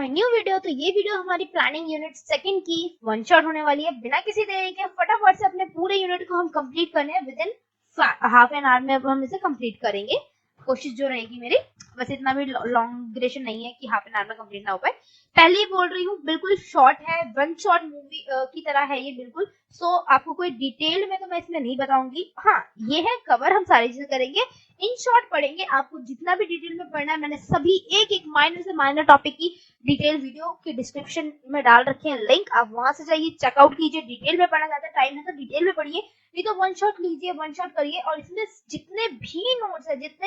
My new video. तो ये video हमारी प्लानिंग यूनिट सेकंड की वन शॉट होने वाली है। बिना किसी देरी के फटाफट से अपने पूरे यूनिट को हम कंप्लीट करने हैं। With in half an hour में अब हम इसे कंप्लीट करेंगे। कोशिश जो रहेगी मेरी, बस इतना भी लॉन्ग ड्यूरेशन नहीं है कि हाफ एन आवर में कंप्लीट ना हो पाए। पहले ही बोल रही हूँ, बिल्कुल शॉर्ट है, वन शॉट मूवी की तरह है ये बिल्कुल। सो आपको कोई डिटेल में तो मैं इसमें नहीं बताऊंगी। हाँ, ये है कवर, हम सारी चीजें करेंगे, इन शॉर्ट पढ़ेंगे। आपको जितना भी डिटेल में पढ़ना है, मैंने सभी एक एक माइनर से माइनर टॉपिक की डिटेल वीडियो के डिस्क्रिप्शन में डाल रखे हैं लिंक। आप वहां से जाइए, चेकआउट कीजिए। डिटेल में पढ़ना चाहते हैं, टाइम है तो डिटेल में पढ़िए, नहीं तो वन शॉट लीजिए, वन शॉट करिए। और इसमें जितने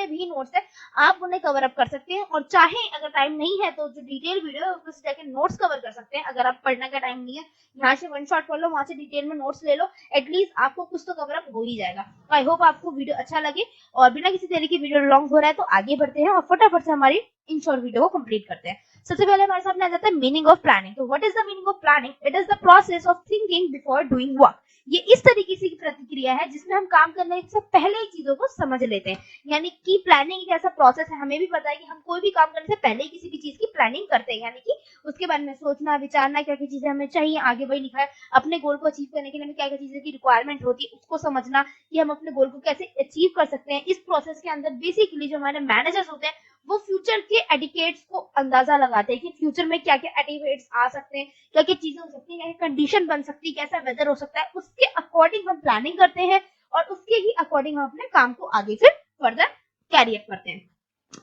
भी नोट्स है आप उन्हें कवर अप कर सकते हैं। और चाहे अगर टाइम नहीं है तो जो डिटेल वीडियो है उसमें से जाके नोट्स कवर कर सकते हैं। अगर आप पढ़ने का टाइम नहीं है, यहाँ से वन शॉट पढ़ लो, वहां से डिटेल में नोट्स ले लो, एटलीस्ट आपको कुछ तो कवर अप हो ही जाएगा। आई होप आपको वीडियो अच्छा लगे। और बिना किसी तरीके की वीडियो लॉन्ग हो रहा है तो आगे बढ़ते हैं और फटाफट से हमारी इन शॉर्ट वीडियो को कंप्लीट करते हैं। सबसे पहले हमारे सामने आ जाता है मीनिंग ऑफ प्लानिंग। तो what is the meaning of planning? It is the process of thinking before doing work. ये इस तरीके से की प्रतिक्रिया है जिसमें हम काम करने से पहले ही चीजों को समझ लेते हैं। यानी कि प्लानिंग एक ऐसा प्रोसेस है, हमें भी पता है कि हम कोई भी काम करने से पहले ही किसी भी चीज की प्लानिंग करते हैं। यानी कि उसके बारे में सोचना, विचारना, क्या क्या चीजें हमें चाहिए, आगे वही लिखा है, अपने गोल को अचीव करने के लिए हमें क्या क्या चीजें की रिक्वायरमेंट होती है उसको समझना, कि हम अपने गोल को कैसे अचीव कर सकते हैं। इस प्रोसेस के अंदर बेसिकली जो हमारे मैनेजर्स होते हैं वो फ्यूचर के एडिकेट्स को अंदाजा लगाते हैं कि फ्यूचर में क्या क्या एडिकेट्स आ सकते हैं, क्या क्या चीजें हो सकती है, क्या क्या कंडीशन बन सकती है, कैसा वेदर हो सकता है। उसके अकॉर्डिंग हम प्लानिंग करते हैं और उसके ही अकॉर्डिंग हम अपने काम को आगे फिर फर्दर कैरी अप करते हैं।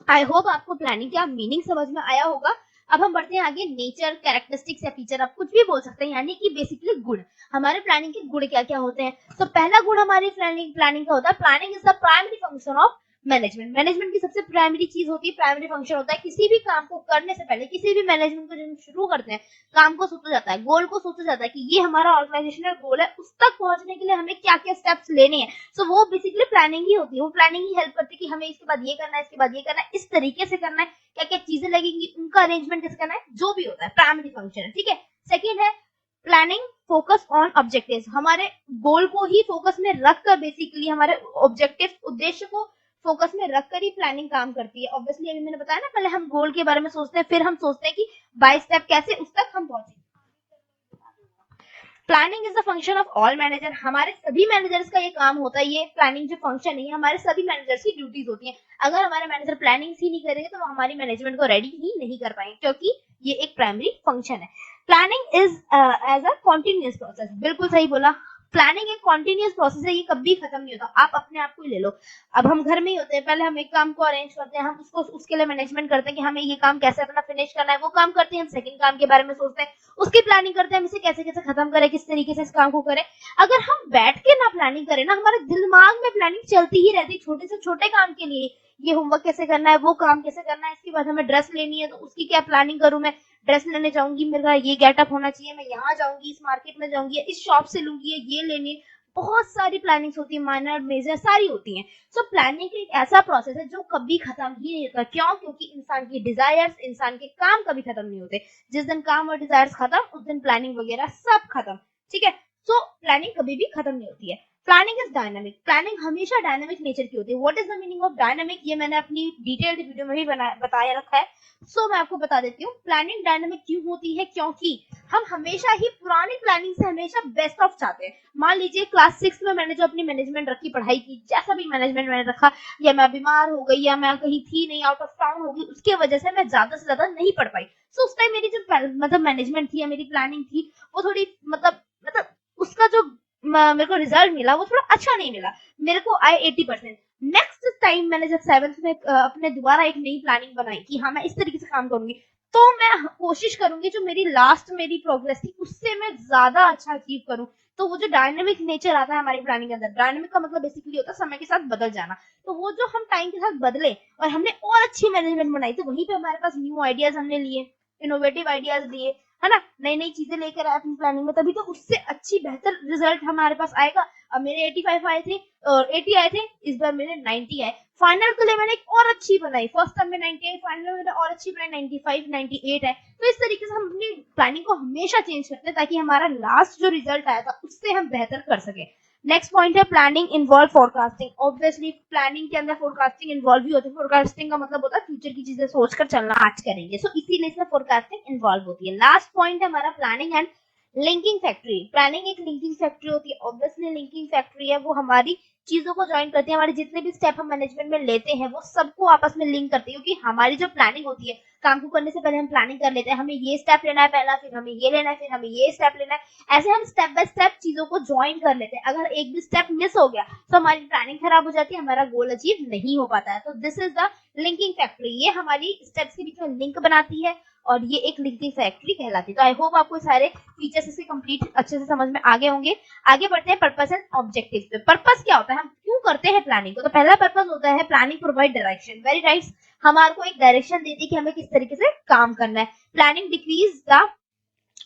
आई होप आपको प्लानिंग का मीनिंग समझ में आया होगा। अब हम बढ़ते हैं आगे। नेचर, कैरेक्टरिस्टिक्स या फीचर, आप कुछ भी बोल सकते हैं, यानी कि बेसिकली गुण। हमारे प्लानिंग के गुण क्या क्या होते हैं? तो पहला गुण हमारी प्लानिंग का होता है, planning is the primary function of management. Management की सबसे प्राइमरी चीज होती है, प्राइमरी फंक्शन होता है, किसी भी काम को करने से पहले, किसी भी मैनेजमेंट को जब हम शुरू करते हैं, काम को सोचा जाता है, गोल को सोचा जाता है कि ये हमारा ऑर्गेनाइजेशनल गोल है, उस तक पहुंचने के लिए हमें क्या क्या स्टेप्स लेने हैं। सो वो बेसिकली प्लानिंग ही होती है। वो प्लानिंग ही हेल्प करती है कि हमें इसके बाद ये करना है, इसके बाद ये करना है, इस तरीके से करना है, क्या क्या चीजें लगेंगी, उनका अरेंजमेंट कैसे करना है, जो भी होता है प्राइमरी फंक्शन है। ठीक है। सेकेंड है प्लानिंग फोकस ऑन ऑब्जेक्टिव्स। हमारे गोल को ही फोकस में रखकर, बेसिकली हमारे ऑब्जेक्टिव, उद्देश्य को फोकस में रखकर ही प्लानिंग काम करती है। ऑब्वियसली अभी मैंने बताया ना, पहले हम गोल के बारे में सोचते हैं, फिर हम सोचते हैं कि बाय स्टेप कैसे उस तक हम पहुंचे। Planning is the function of all manager. हमारे सभी मैनेजर्स का ये काम होता है। ये प्लानिंग जो फंक्शन है, हमारे सभी मैनेजर्स की ड्यूटीज होती है। अगर हमारे मैनेजर प्लानिंग ही नहीं करेंगे तो वो हमारी मैनेजमेंट को रेडी ही नहीं कर पाएंगे, क्योंकि ये एक प्राइमरी फंक्शन है। Planning is as a continuous process. बिल्कुल सही बोला, प्लानिंग एक कॉन्टिन्यूअस प्रोसेस है, ये कभी खत्म नहीं होता। आप अपने आप को ही ले लो, अब हम घर में ही होते हैं, पहले हम एक काम को अरेंज करते हैं, हम उसको उसके लिए मैनेजमेंट करते हैं कि हमें ये काम कैसे अपना फिनिश करना है, वो काम करते हैं। हम सेकंड काम के बारे में सोचते हैं, उसकी प्लानिंग करते हैं, हम इसे कैसे कैसे खत्म करें, किस तरीके से इस काम को करें। अगर हम बैठ के ना प्लानिंग करें ना, हमारे दिमाग में प्लानिंग चलती ही रहती, छोटे से छोटे काम के लिए, ये होमवर्क कैसे करना है, वो काम कैसे करना है, इसके बाद हमें ड्रेस लेनी है तो उसकी क्या प्लानिंग करूं, मैं ड्रेस लेने जाऊंगी, मेरा ये गेटअप होना चाहिए, मैं यहाँ जाऊंगी, इस मार्केट में जाऊंगी, इस शॉप से लूंगी, ये लेनी। बहुत सारी प्लानिंग्स होती है, माइनर मेजर सारी होती हैं। सो प्लानिंग एक ऐसा प्रोसेस है जो कभी खत्म ही नहीं होता। क्यों? क्योंकि इंसान की डिजायर्स, इंसान के काम कभी खत्म नहीं होते। जिस दिन काम और डिजायर्स खत्म, उस दिन प्लानिंग वगैरह सब खत्म। ठीक है। सो प्लानिंग कभी भी खत्म नहीं होती है। Planning is dynamic. प्लानिंग हमेशा डायनामिक नेचर की होती है। What is the meaning of dynamic? ये मैंने अपनी डिटेल्ड वीडियो में भी बताया रखा है। सो मैं आपको बता देती हूँ प्लानिंग डायनामिक क्यों होती है। क्योंकि हम हमेशा ही पुरानी प्लानिंग से हमेशा बेस्ट ऑफ चाहते हैं। मान लीजिए क्लास 6 में मैंने जो अपनी मैनेजमेंट रखी, पढ़ाई की, जैसा भी मैनेजमेंट मैंने रखा, या मैं बीमार हो गई, या मैं कहीं थी नहीं, आउट ऑफ टाउन हो गई, उसकी वजह से मैं ज्यादा से ज्यादा नहीं पढ़ पाई। सो उस टाइम मेरी जो मतलब मैनेजमेंट थी या मेरी प्लानिंग थी, वो थोड़ी मतलब उसका जो मेरे को रिजल्ट मिला वो थोड़ा अच्छा नहीं मिला। मेरे को आए 80%। नेक्स्ट टाइम मैंने जब 7th में अपने दोबारा एक नई प्लानिंग बनाई कि हाँ मैं इस तरीके से काम करूंगी, तो मैं कोशिश करूंगी जो मेरी लास्ट मेरी प्रोग्रेस थी उससे मैं ज्यादा अच्छा अचीव करूं। तो वो जो डायनेमिक नेचर आता है हमारी प्लानिंग के अंदर, डायनेमिक का मतलब बेसिकली होता है समय के साथ बदल जाना। तो वो जो हम टाइम के साथ बदले और हमने और अच्छी मैनेजमेंट बनाई, तो वहीं पे हमारे पास न्यू आइडियाज हमने लिए, इनोवेटिव आइडियाज लिए, है ना, नई नई चीजें लेकर आए अपनी प्लानिंग में, तभी तो उससे अच्छी बेहतर रिजल्ट हमारे पास आएगा। अब मेरे 85 आए थे और 80 आए थे, इस बार मेरे 90 आए। फाइनल के लिए मैंने एक और अच्छी बनाई, फर्स्ट टर्म में 90 आई, फाइनल में मैंने और अच्छी बनाई, 95 98 है। तो इस तरीके से हम अपनी प्लानिंग को हमेशा चेंज करते हैं ताकि हमारा लास्ट जो रिजल्ट आया था उससे हम बेहतर कर सके। नेक्स्ट पॉइंट है planning involve forecasting. Obviously planning के अंदर फोरकास्टिंग इन्वॉल्व भी होती है। फोरकास्टिंग का मतलब होता है फ्यूचर की चीजें सोचकर चलना, आज करेंगे, सो इसीलिए इसमें फोरकास्टिंग इन्वॉल्व होती है। लास्ट पॉइंट है हमारा planning and linking factory. Planning एक लिंकिंग फैक्ट्री होती है। ऑब्वियसली लिंकिंग फैक्ट्री है वो हमारी चीजों को ज्वाइन करती है, हमारे जितने भी स्टेप हम मैनेजमेंट में लेते हैं वो सबको आपस में लिंक करती है। क्योंकि हमारी जो प्लानिंग होती है, काम को करने से पहले हम प्लानिंग कर लेते हैं, हमें ये स्टेप लेना है पहला, फिर हमें ये लेना है, फिर हमें ये स्टेप लेना है, ऐसे हम स्टेप बाय स्टेप चीजों को ज्वाइन कर लेते हैं। अगर एक भी स्टेप मिस हो गया तो हमारी प्लानिंग खराब हो जाती है, हमारा गोल अचीव नहीं हो पाता है। तो this is the linking factory, ये हमारी स्टेप्स के बीच में लिंक बनाती है और ये एक लिंकिंग फैक्ट्री कहलाती है। तो आई होप आपको सारे फीचर्स इसके कंप्लीट अच्छे से समझ में आ गए होंगे। आगे बढ़ते हैं पर्पस एंड ऑब्जेक्टिव पे। पर्पस क्या होता है, हम क्यों करते हैं प्लानिंग को? तो पहला पर्पस होता है planning provide direction. Very right, हमारे को एक डायरेक्शन देती है कि हमें किस तरीके से काम करना है। Planning decrease the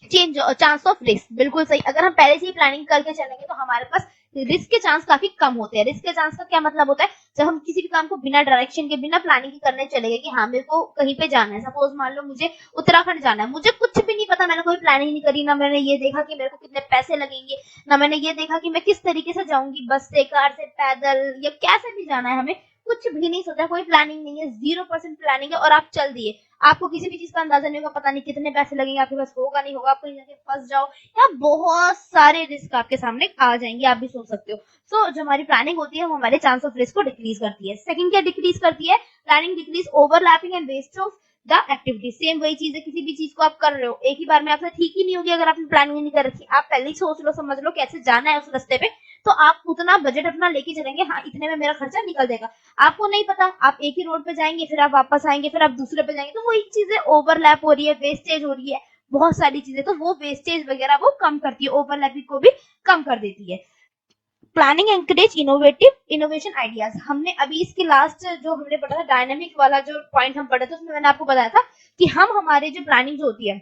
change chance of risk. बिल्कुल सही, अगर हम पहले से ही प्लानिंग करके चलेंगे तो हमारे पास रिस्क के चांस काफी कम होते हैं। रिस्क के चांस का क्या मतलब होता है, जब हम किसी भी काम को बिना डायरेक्शन के, बिना प्लानिंग के करने चलेंगे कि हाँ मेरे को कहीं पे जाना है, सपोज मान लो मुझे उत्तराखंड जाना है, मुझे कुछ भी नहीं पता, मैंने कोई प्लानिंग नहीं करी, ना मैंने ये देखा कि मेरे को कितने पैसे लगेंगे, ना मैंने ये देखा कि मैं किस तरीके से जाऊंगी, बस से, कार से, पैदल या कैसे भी जाना है, हमें कुछ भी नहीं सोचा, कोई प्लानिंग नहीं है, 0% प्लानिंग है और आप चल दिए। आपको किसी भी चीज का अंदाजा नहीं होगा, पता नहीं कितने पैसे लगेंगे, आपके पास होगा नहीं होगा, आप कहीं जाके फंस जाओ, या बहुत सारे रिस्क आपके सामने आ जाएंगे, आप भी सोच सकते हो। सो जो हमारी प्लानिंग होती है वो हमारे चांस ऑफ रिस्क को डिक्रीज करती है। सेकंड क्या डिक्रीज करती है, planning decrease overlapping and waste of the activity. Same वही चीज है, किसी भी चीज को आप कर रहे हो एक ही बार में आपसे ठीक ही नहीं होगी अगर आपने प्लानिंग नहीं कर रखी। आप पहले ही सोच लो, समझ लो कैसे जाना है उस रास्ते पे, तो आप उतना बजट अपना लेके चलेंगे, हाँ इतने में मेरा खर्चा निकल जाएगा। आपको नहीं पता, आप एक ही रोड पे जाएंगे, फिर आप वापस आएंगे, फिर आप दूसरे पे जाएंगे, तो वही चीजें ओवरलैप हो रही है, वेस्टेज हो रही है, बहुत सारी चीजें, तो वो वेस्टेज वगैरह वो कम करती है, ओवरलैपिंग को भी कम कर देती है। Planning encourage innovation ideas. हमने अभी इसके लास्ट जो हमने पढ़ा था डायनेमिक वाला जो पॉइंट हम पढ़े थे, उसमें मैंने आपको बताया था कि हम हमारे जो प्लानिंग जो होती है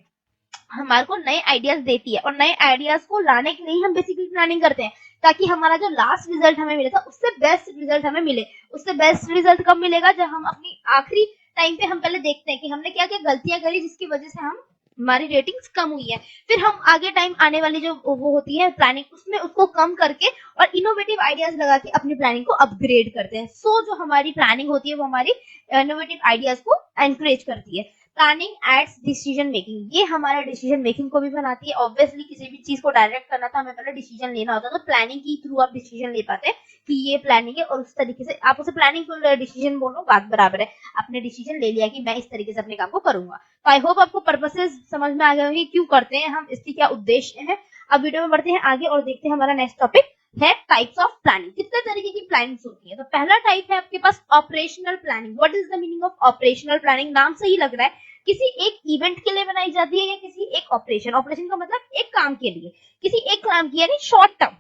हमारे को नए आइडियाज देती है, और नए आइडियाज को लाने के लिए हम बेसिकली प्लानिंग करते हैं, ताकि हमारा जो लास्ट रिजल्ट हमें मिले था उससे बेस्ट रिजल्ट हमें मिले। उससे बेस्ट रिजल्ट कब मिलेगा, जब हम अपनी आखिरी टाइम पे हम पहले देखते हैं कि हमने क्या क्या गलतियां करी जिसकी वजह से हम हमारी रेटिंग्स कम हुई है, फिर हम आगे टाइम आने वाली जो वो होती है प्लानिंग, उसमें उसको कम करके और इनोवेटिव आइडियाज लगा के अपनी प्लानिंग को अपग्रेड करते हैं। सो जो हमारी प्लानिंग होती है वो हमारी इनोवेटिव आइडियाज को एनकरेज करती है। प्लानिंग एड्स डिसीजन मेकिंग, ये हमारा डिसीजन मेकिंग को भी बनाती है। ऑब्वियसली किसी भी चीज को डायरेक्ट करना था, हमें पहले डिसीजन लेना होता है, तो प्लानिंग के थ्रू आप डिसीजन ले पाते हैं कि ये प्लानिंग है, और उस तरीके से आप उसे प्लानिंग को डिसीजन बोलो, बात बराबर है, आपने डिसीजन ले लिया कि मैं इस तरीके से अपने काम को करूंगा। तो आई होप आपको पर्पसेस समझ में आ गए होंगे, क्यों करते हैं हम, इसकी क्या उद्देश्य है। अब वीडियो में बढ़ते हैं आगे और देखते हैं हमारा नेक्स्ट टॉपिक है टाइप्स ऑफ प्लानिंग। कितने तरीके की प्लानिंग होती है, तो पहला टाइप है आपके पास operational planning. What is the meaning of operational planning, नाम से ही लग रहा है किसी एक इवेंट के लिए बनाई जाती है या किसी एक ऑपरेशन, ऑपरेशन का मतलब एक काम के लिए, किसी एक काम की, यानी शॉर्ट टर्म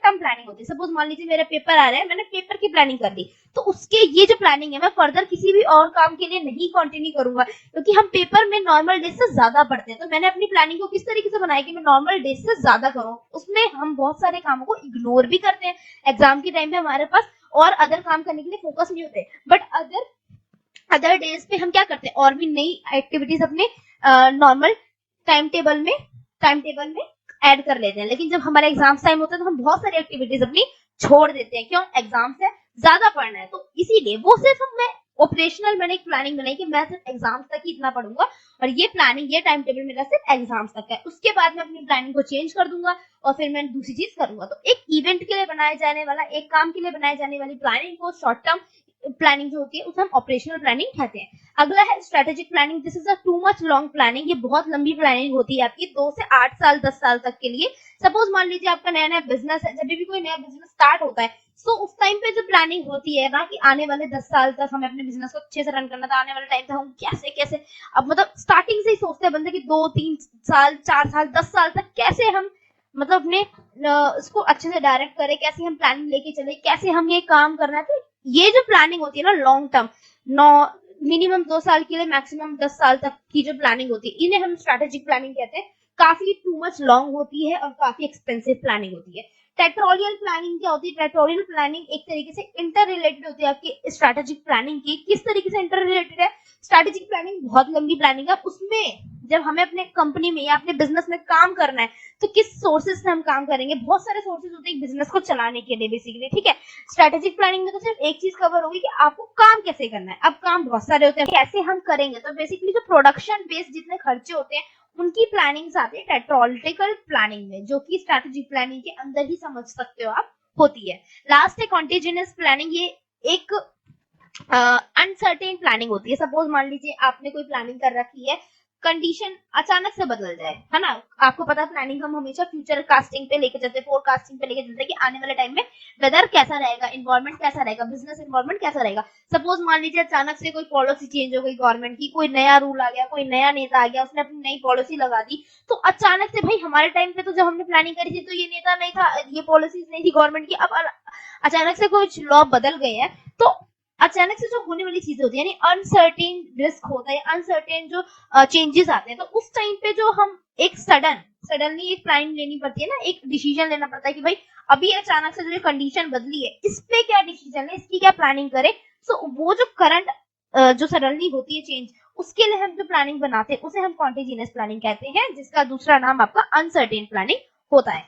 प्लानिंग होती है। सपोज मान लीजिए मेरे पेपर आ रहे हैं, मैंने पेपर की प्लानिंग कर ली, तो उसके ये जो प्लानिंग है मैं फर्दर किसी भी और काम के लिए नहीं कंटिन्यू करूंगा, क्योंकि हम पेपर में नॉर्मल डेज से ज्यादा पढ़ते हैं। तो मैंने अपनी प्लानिंग को किस तरीके से बनाया कि मैं नॉर्मल डेज से ज्यादा करूं। उसमें हम बहुत सारे कामों को इग्नोर भी करते हैं, एग्जाम के टाइम पे हमारे पास और अदर काम करने के लिए फोकस नहीं होते, बट अदर डेज पे हम क्या करते हैं, और भी नई एक्टिविटीज अपने नॉर्मल टाइम टेबल में ऐड कर लेते हैं। लेकिन जब हमारा एग्जाम टाइम होता है तो हम बहुत सारी एक्टिविटीज अपनी छोड़ देते हैं, क्यों, एग्जाम से ज्यादा पढ़ना है। तो इसीलिए वो सिर्फ मैं ऑपरेशनल, मैंने एक प्लानिंग बनाई कि मैं सिर्फ एग्जाम्स तक ही इतना पढ़ूंगा, और ये प्लानिंग, ये टाइम टेबल मेरा सिर्फ एग्जाम्स तक है, उसके बाद मैं अपनी प्लानिंग को चेंज कर दूंगा और फिर मैं दूसरी चीज करूंगा। तो एक इवेंट के लिए बनाए जाने वाला, एक काम के लिए बनाए जाने वाली प्लानिंग को शॉर्ट टर्म प्लानिंग जो होती है उसे हम ऑपरेशनल प्लानिंग कहते हैं। अगला है strategic planning. This is a too much long planning, ये बहुत लंबी प्लानिंग होती है आपकी, 2 से 8 साल 10 साल तक के लिए। सपोज मान लीजिए आपका नया नया बिजनेस है, जब भी कोई नया बिजनेस स्टार्ट होता है, सो उस टाइम पे जो प्लानिंग होती है ना, कि आने वाले 10 साल तक हमें अपने बिजनेस को अच्छे से रन करना था, आने वाले टाइम तक हम कैसे कैसे, अब मतलब स्टार्टिंग से ही सोचते हैं बंदे कि 2-3 साल 4 साल 10 साल तक कैसे हम मतलब अपने इसको अच्छे से डायरेक्ट करें, कैसे हम प्लानिंग लेके चले, कैसे हम ये काम करना है। तो ये जो प्लानिंग होती है ना लॉन्ग टर्म, मिनिमम 2 साल के लिए मैक्सिमम 10 साल तक की जो प्लानिंग होती है, इन्हें हम स्ट्रेटेजिक प्लानिंग कहते हैं। काफी टू मच लॉन्ग होती है और काफी एक्सपेंसिव प्लानिंग होती है। टेक्टोरियल प्लानिंग क्या होती है? टेक्टोरियल प्लानिंग एक तरीके से इंटर रिलेटेड होती है आपकी स्ट्रेटेजिक प्लानिंग की। किस तरीके से इंटर रिलेटेड है? स्ट्रेटेजिक प्लानिंग बहुत लंबी प्लानिंग है, उसमें जब हमें अपने कंपनी में या अपने बिजनेस में काम करना है तो किस सोर्सेज से हम काम करेंगे। बहुत सारे सोर्सेज होते हैं बिजनेस को चलाने के लिए बेसिकली, ठीक है। स्ट्रेटेजिक प्लानिंग में तो सिर्फ एक चीज कवर होगी कि आपको काम कैसे करना है। अब काम बहुत सारे होते हैं, कैसे हम करेंगे, तो बेसिकली जो प्रोडक्शन बेस्ड जितने खर्चे होते हैं उनकी प्लानिंग आती है टेक्टोरियल प्लानिंग में, जो कि स्ट्रेटेजिक प्लानिंग के अंदर ही समझ सकते हो आप होती है। लास्ट है कॉन्टिजेनियस प्लानिंग। ये एक अनसर्टेन प्लानिंग होती है। सपोज मान लीजिए आपने कोई प्लानिंग कर रखी है, कंडीशन अचानक से बदल जाए, है ना। आपको पता है प्लानिंग हम हमेशा फ्यूचर कास्टिंग पे लेके चलते हैं, फोरकास्टिंग पे लेके चलते हैं कि आने वाले टाइम में वेदर कैसा रहेगा, इन्वायरमेंट कैसा रहेगा, बिजनेस इन्वायरमेंट कैसा रहेगा। सपोज मान लीजिए अचानक से कोई पॉलिसी चेंज हो गई गवर्नमेंट की, कोई नया रूल आ गया, कोई नया नेता आ गया, उसने अपनी नई पॉलिसी लगा दी, तो अचानक से भाई हमारे टाइम पे तो जब हमने प्लानिंग करी थी तो ये नेता नहीं था, ये पॉलिसीज नहीं थी गवर्नमेंट की। अब अचानक से कुछ लॉ बदल गए हैं, तो अचानक से जो होने वाली चीजें होती है, यानी अनसर्टेन रिस्क होता है, अनसर्टेन जो चेंजेस आते हैं, तो उस टाइम पे जो हम एक सडनली एक प्लानिंग लेनी पड़ती है ना, एक डिसीजन लेना पड़ता है कि भाई अभी अचानक से जो कंडीशन बदली है इस पे क्या डिसीजन ले, इसकी क्या प्लानिंग करे। सो वो जो करंट जो सडनली होती है चेंज, उसके लिए हम जो प्लानिंग बनाते हैं उसे हम कॉन्टिजेनियस प्लानिंग कहते हैं, जिसका दूसरा नाम आपका अनसर्टेन प्लानिंग होता है।